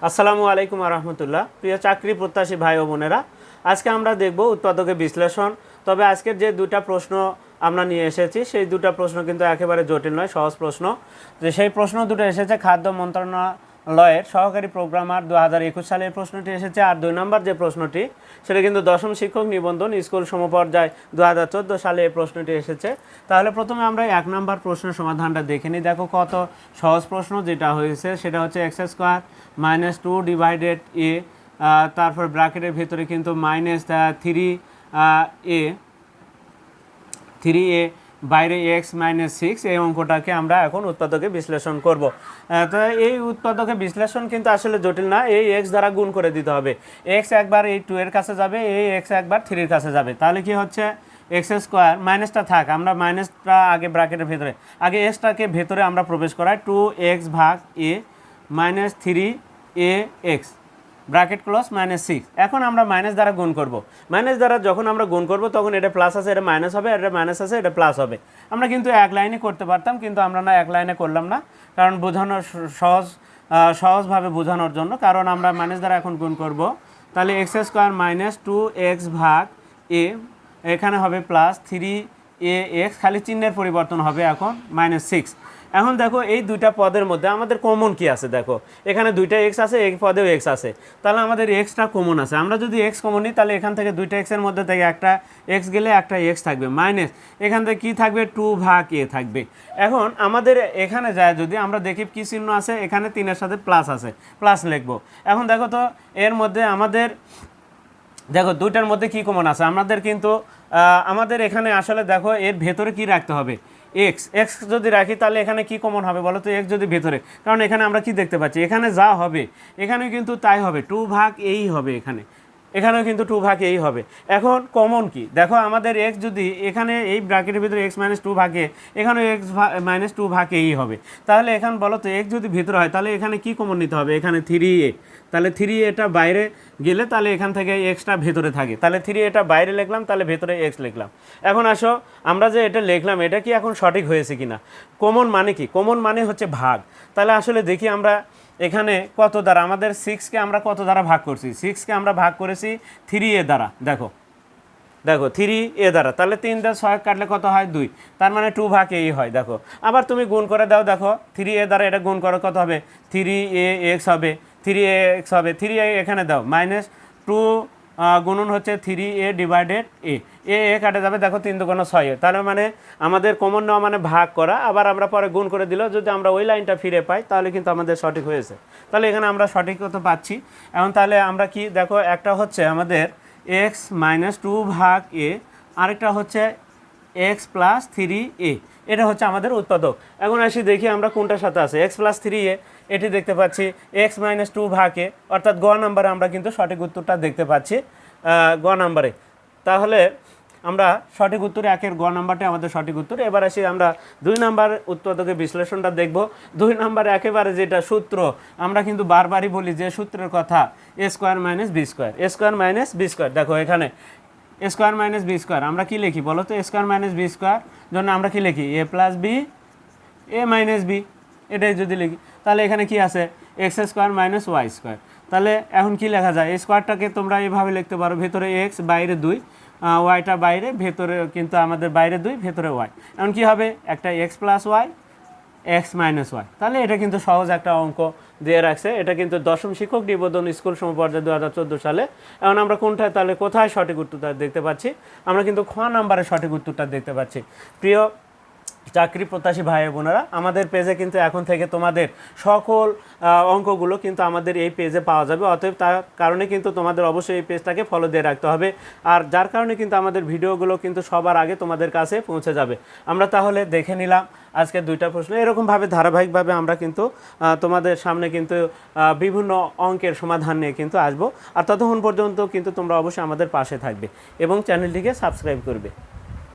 আসসালামু আলাইকুম রহমতুল্লাহ। প্রিয় চাকরি প্রত্যাশী ভাই ও বোনেরা, আজকে আমরা দেখব উৎপাদকের বিশ্লেষণ। তবে আজকের যে দুটা প্রশ্ন আমরা নিয়ে এসেছি সেই দুটা প্রশ্ন কিন্তু একেবারে জটিল নয়, সহজ প্রশ্ন। যে সেই প্রশ্ন দুটো এসেছে খাদ্য মন্ত্রণালয়ের সহকারী প্রোগ্রামার 2021 সালে এই প্রশ্নটি এসেছে। আর 2 নম্বর যে প্রশ্নটি সেটা কিন্তু দশম শিক্ষক নিবন্ধন স্কুল সমপর্যায় 2014 সালে এই প্রশ্নটি এসেছে। তাহলে প্রথমে আমরা 1 নম্বর প্রশ্নের সমাধানটা দেখে নিই। দেখো কত সহজ প্রশ্ন যেটা হয়েছে, সেটা হচ্ছে x² - 2 ডিভাইডেড এ, তারপর ব্র্যাকেটের ভিতরে কিন্তু -3a বাইরে x - 6, এই অঙ্কটাকে আমরা এখন উৎপাদকে বিশ্লেষণ করব। তো এই উৎপাদকে বিশ্লেষণ কিন্তু আসলে জটিল না, এই x দ্বারা গুণ করে দিতে হবে। x একবার এই 2 এর কাছে যাবে, এই x একবার 3 এর কাছে যাবে। তাহলে কি হচ্ছে x² মাইনাসটা থাক, আমরা মাইনাসটা আগে ব্র্যাকেটের ভেতরে, আগে এক্সটাকে ভেতরে আমরা প্রবেশ করাই। 2x ভাগ a -3ax ব্র্যাকেট ক্লোজ -6। এখন আমরা মাইনাস দ্বারা গুণ করব। মাইনাস দ্বারা যখন আমরা গুণ করব তখন এটা প্লাস আছে, এটা মাইনাস হবে, এটা মাইনাস আছে, এটা প্লাস হবে। আমরা কিন্তু এক লাইনে করতে পারতাম, কিন্তু আমরা না এক লাইনে করলাম না, কারণ বোঝানোর সহজভাবে বোঝানোর জন্য। কারণ আমরা মাইনাস দ্বারা এখন গুণ করব। তাহলে x² - 2x ভাগ a, এখানে হবে +3ax, খালি চিহ্নের পরিবর্তন হবে এখন -6। এখন দেখো এই দুইটা পদের মধ্যে আমাদের কমন কি আছে, দেখো এখানে দুইটা এক্স আছে, এই পদেও এক্স আছে, তাহলে আমাদের এক্সটা কমন আছে। আমরা যদি এক্স কমন নিই তাহলে এখান থেকে দুইটা এক্সের মধ্যে থেকে একটা এক্স গেলে একটা এক্স থাকবে, মাইনাস এখান থেকে কী থাকবে 2 ভাগ এ থাকবে। এখন আমাদের এখানে যায় যদি আমরা দেখি কী চিহ্ন আছে, এখানে 3-এর সাথে প্লাস আছে, প্লাস লিখবো। এখন দেখো তো এর মধ্যে আমাদের দেখো দুইটার মধ্যে কি কমন আছে, আমাদের কিন্তু আমাদের এখানে আসলে দেখো এর ভেতরে কি রাখতে হবে, এক্স যদি রাখি তাহলে এখানে কি কমন হবে বলো তো, এক্স যদি ভেতরে, কারণ এখানে আমরা কি দেখতে পাচ্ছি, এখানে যা হবে এখানেও কিন্তু তাই হবে, 2 ভাগ এই হবে, এখানেও কিন্তু 2 ভাগ এই হবে। এখন কমন কি দেখো, আমাদের এক্স যদি এখানে এই ব্র্যাকেটের ভিতরে x - 2 ভাগে, এখানেও x - 2 ভাগ এই হবে। তাহলে এখানে বলো তো এক্স যদি ভিতরে হয় তাহলে এখানে কি কমন নিতে হবে, এখানে 3a, তাহলে 3a বাইরে গেলে তাহলে এখান থেকে এক্সটা ভেতরে থাকে, তাহলে 3a বাইরে লিখলাম, তাহলে ভেতরে এক্স লিখলাম। এখন আসো আমরা যে এটা লিখলাম এটা কি এখন সঠিক হয়েছে কিনা। কমন মানে কি, কমন মানে হচ্ছে ভাগ। তাহলে আসলে দেখি আমরা এখানে কত দ্বারা, আমাদের 6কে আমরা কত দ্বারা ভাগ করছি, 6কে আমরা ভাগ করেছি 3a দ্বারা। দেখো 3a দ্বারা, তাহলে 3 দিয়ে 6 কাটলে কত হয় 2, তার মানে 2 ভাগ এই হয়। দেখো আবার তুমি গুণ করে দাও, দেখো 3a দ্বারা এটা গুণ করো কত হবে, 3ax হবে, 3ax হবে, 3a এখানে দাও, -2 গুণন হচ্ছে 3a ডিভাইডেড এ, কাটে যাবে, দেখো 3 × 2 = 6। তার মানে আমাদের কমন নেওয়া মানে ভাগ করা, আবার আমরা পরে গুণ করে দিলেও যদি আমরা ওই লাইনটা ফিরে পাই তাহলে কিন্তু আমাদের সঠিক হয়েছে। তাহলে এখানে আমরা সঠিকতা পাচ্ছি। এখন তাহলে আমরা কি দেখো, একটা হচ্ছে আমাদের x - 2 ভাগ a, আরেকটা হচ্ছে x + 3a, এটা হচ্ছে আমাদের উৎপাদক। এখন আসি দেখি আমরা কোনটার সাথে আছে, x + 3a, এটি দেখতে পাচ্ছি x - 2 ভাগ a, অর্থাৎ গ নাম্বারে আমরা কিন্তু সঠিক উত্তরটা দেখতে পাচ্ছি গ নাম্বারে। তাহলে আমরা সঠিক উত্তরে 1-এর গ নাম্বারটা আমাদের সঠিক উত্তর। এবার আসি আমরা 2 নাম্বার উৎপাদকের বিশ্লেষণটা দেখব। 2 নাম্বারে একেবারে যেটা সূত্র, আমরা কিন্তু বারবারই বলি যে সূত্রের কথা, a² - b², a² - b²। দেখো এখানে a² - b², আমরা কি লিখি বলো তো, a² - b² জন্য আমরা কি লিখি, a + b a - b, এটাই যদি লিখি তাহলে এখানে কি আছে x² - y²। তাহলে এখন কি লেখা যায়, এই স্কোয়ারটাকে তোমরা এইভাবে লিখতে পারো, ভেতরে x বাইরে 2, ওয়াইটা বাইরে, ভেতরে কিন্তু আমাদের বাইরে 2 ভেতরে y। এখন কি হবে, একটা x + y x - y। তাহলে এটা কিন্তু সহজ একটা অঙ্ক দিয়ে রাখছে, এটা কিন্তু দশম শিক্ষক নিবন্ধন স্কুল সমপর্যায় 2014 সালে। এখন আমরা কোনটায় তাহলে কোথায় সঠিক উত্তরটা দেখতে পাচ্ছি, আমরা কিন্তু খ নাম্বারে সঠিক উত্তরটা দেখতে পাচ্ছি। প্রিয় চাকরি প্রত্যাশী ভাই বোনেরা, আমাদের পেজে কিন্তু এখন থেকে তোমাদের সকল অঙ্কগুলো কিন্তু আমাদের এই পেজে পাওয়া যাবে। অতএব তার কারণে কিন্তু তোমাদের অবশ্যই এই পেজটাকে ফলো দিয়ে রাখতে হবে, আর যার কারণে কিন্তু আমাদের ভিডিওগুলো কিন্তু সবার আগে তোমাদের কাছে পৌঁছে যাবে। আমরা তাহলে দেখে নিলাম আজকে 2টা প্রশ্ন, এরকমভাবে ধারাবাহিকভাবে আমরা কিন্তু তোমাদের সামনে কিন্তু বিভিন্ন অঙ্কের সমাধান নিয়ে কিন্তু আসবো। আর ততক্ষণ পর্যন্ত কিন্তু তোমরা অবশ্যই আমাদের পাশে থাকবে এবং চ্যানেলটিকে সাবস্ক্রাইব করবে।